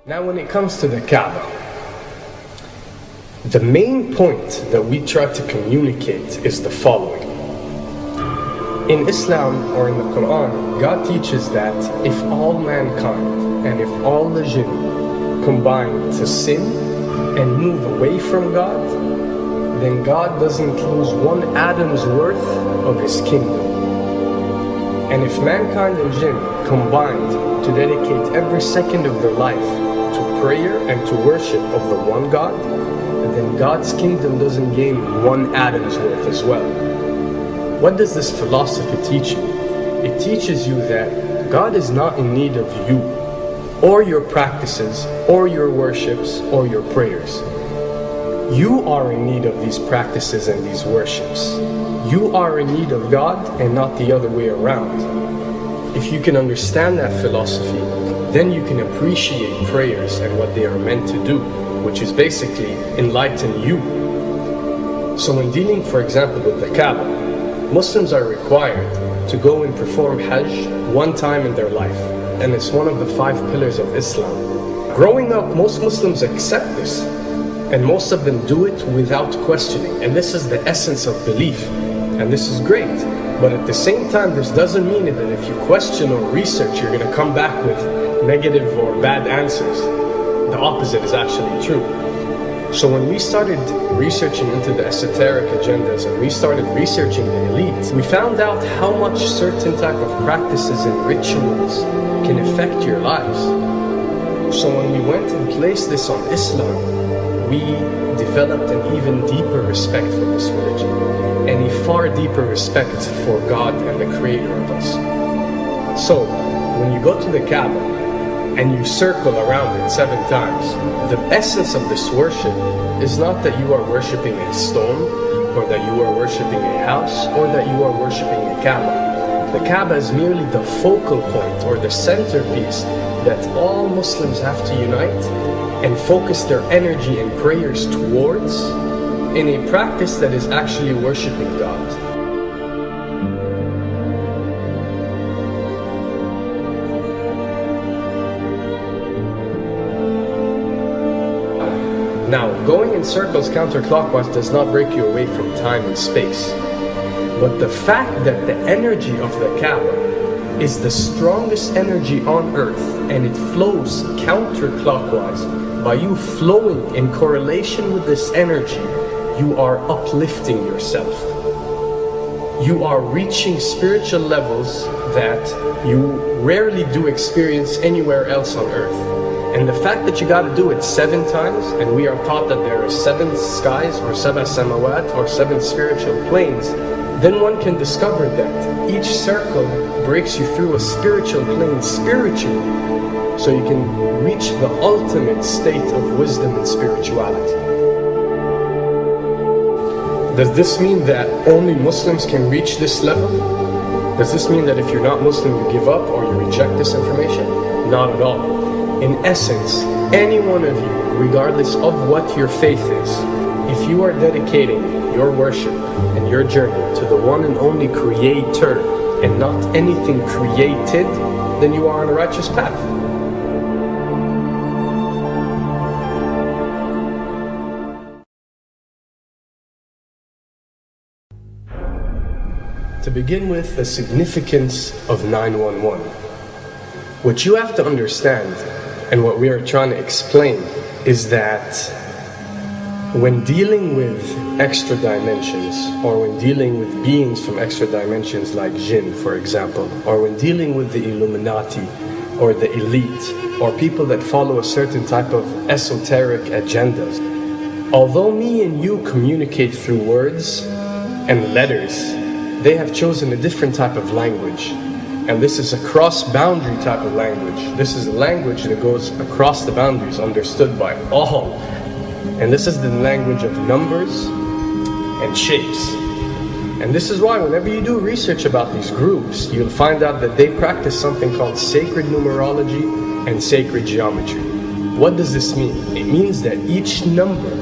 Now when it comes to the Kaaba, the main point that we try to communicate is the following. In Islam or in the Quran, God teaches that if all mankind and if all the jinn combine to sin and move away from God, then God doesn't lose one atom's worth of His kingdom. And if mankind and jinn combined to dedicate every second of their life to prayer and to worship of the one God, then God's kingdom doesn't gain one atom's worth as well. What does this philosophy teach you? It teaches you that God is not in need of you, or your practices, or your worships, or your prayers. You are in need of these practices and these worships. You are in need of God and not the other way around. If you can understand that philosophy, then you can appreciate prayers and what they are meant to do, which is basically enlighten you. So when dealing, for example, with the Kaaba, Muslims are required to go and perform Hajj one time in their life, and it's one of the 5 pillars of Islam. Growing up, most Muslims accept this, and most of them do it without questioning, and this is the essence of belief, and this is great. But at the same time, this doesn't mean that if you question or research, you're going to come back with negative or bad answers. The opposite is actually true. So when we started researching into the esoteric agendas and we started researching the elite, we found out how much certain type of practices and rituals can affect your lives. So when we went and placed this on Islam, we developed an even deeper respect for this religion and a far deeper respect for God and the Creator of us. So when you go to the Kaaba and you circle around it 7 times, the essence of this worship is not that you are worshipping a stone, or that you are worshipping a house, or that you are worshipping a Kaaba. The Kaaba is merely the focal point or the centerpiece that all Muslims have to unite and focus their energy and prayers towards in a practice that is actually worshipping God. Now, going in circles counterclockwise does not break you away from time and space. But the fact that the energy of the Kaaba is the strongest energy on earth and it flows counterclockwise, by you flowing in correlation with this energy, you are uplifting yourself. You are reaching spiritual levels that you rarely do experience anywhere else on earth. And the fact that you got to do it 7 times, and we are taught that there are 7 skies or 7 samawat or 7 spiritual planes, then one can discover that each circle breaks you through a spiritual plane spiritually, so you can reach the ultimate state of wisdom and spirituality. Does this mean that only Muslims can reach this level? Does this mean that if you're not Muslim you give up or you reject this information? Not at all. In essence, any one of you, regardless of what your faith is, if you are dedicating your worship and your journey to the one and only Creator and not anything created, then you are on a righteous path. To begin with, the significance of 911. What you have to understand, and what we are trying to explain, is that when dealing with extra dimensions, or when dealing with beings from extra dimensions like jinn, for example, or when dealing with the Illuminati, or the elite, or people that follow a certain type of esoteric agendas, although me and you communicate through words and letters, they have chosen a different type of language. And this is a cross-boundary type of language. This is a language that goes across the boundaries, understood by all. And this is the language of numbers and shapes. And this is why whenever you do research about these groups, you'll find out that they practice something called sacred numerology and sacred geometry. What does this mean? It means that each number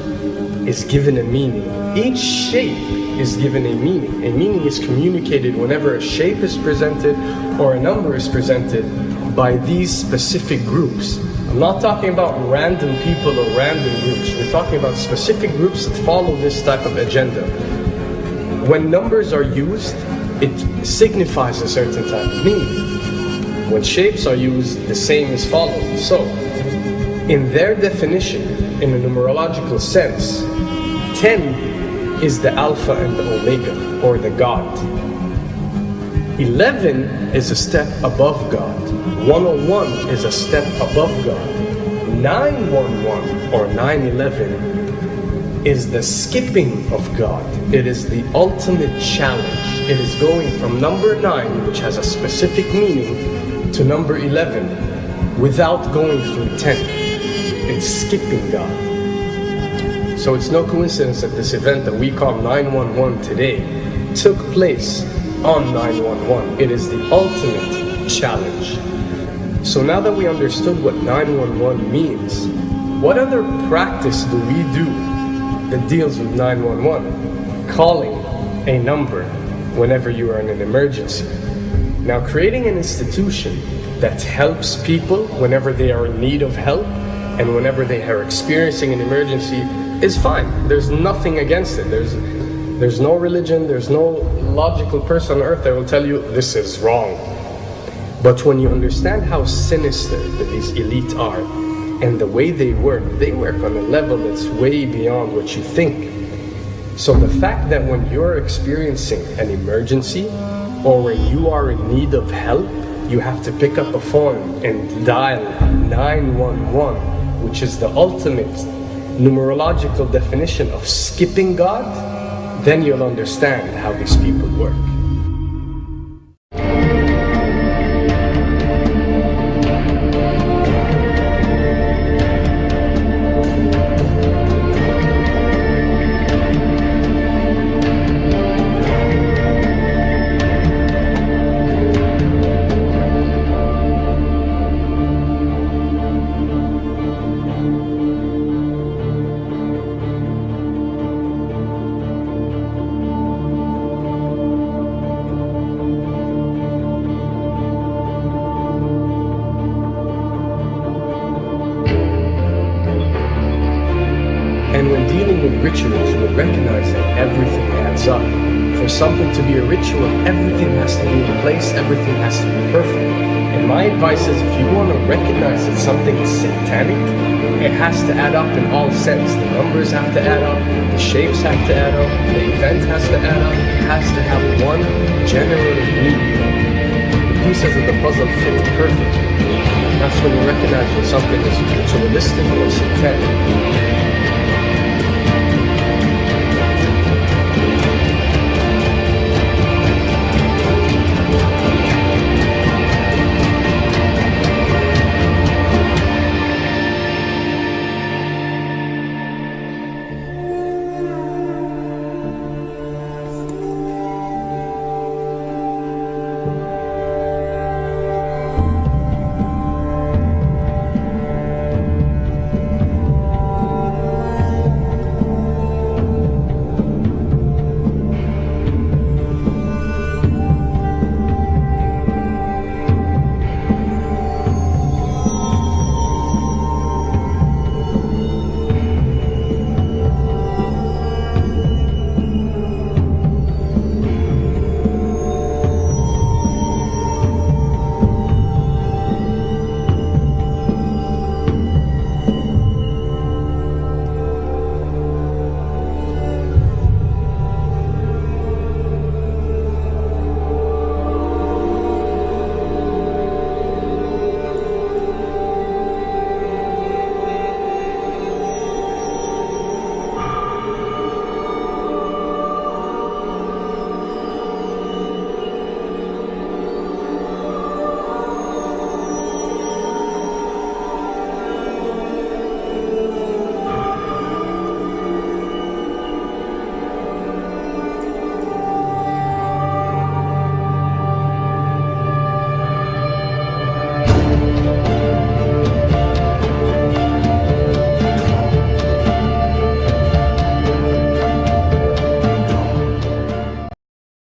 is given a meaning. Each shape is given a meaning. A meaning is communicated whenever a shape is presented or a number is presented by these specific groups I'm not talking about random people or random groups. We're talking about specific groups that follow this type of agenda. When numbers are used, it signifies a certain type of meaning. When shapes are used, the same is followed. So, in their definition, in a numerological sense, 10 is the Alpha and the Omega, or the God. 11 is a step above God. 101 is a step above God. 911 or 911 is the skipping of God. It is the ultimate challenge. It is going from number 9, which has a specific meaning, to number 11 without going through 10. It's skipping God. So it's no coincidence that this event that we call 911 today took place on 911. It is the ultimate challenge. So now that we understood what 911 means, what other practice do we do that deals with 911? Calling a number whenever you are in an emergency. Now, creating an institution that helps people whenever they are in need of help and whenever they are experiencing an emergency is fine. There's nothing against it. There's no religion, there's no logical person on earth that will tell you this is wrong. But when you understand how sinister that these elite are and the way they work on a level that's way beyond what you think. So the fact that when you're experiencing an emergency or when you are in need of help, you have to pick up a phone and dial 911, which is the ultimate numerological definition of skipping God, then you'll understand how these people work. And when dealing with rituals, we recognize that everything adds up. For something to be a ritual, everything has to be in place, everything has to be perfect. And my advice is, if you want to recognize that something is satanic, it has to add up in all sense. The numbers have to add up, the shapes have to add up, the event has to add up, it has to have one general meaning. The pieces of the puzzle fit perfectly. That's when you recognize when something is ritualistic or satanic.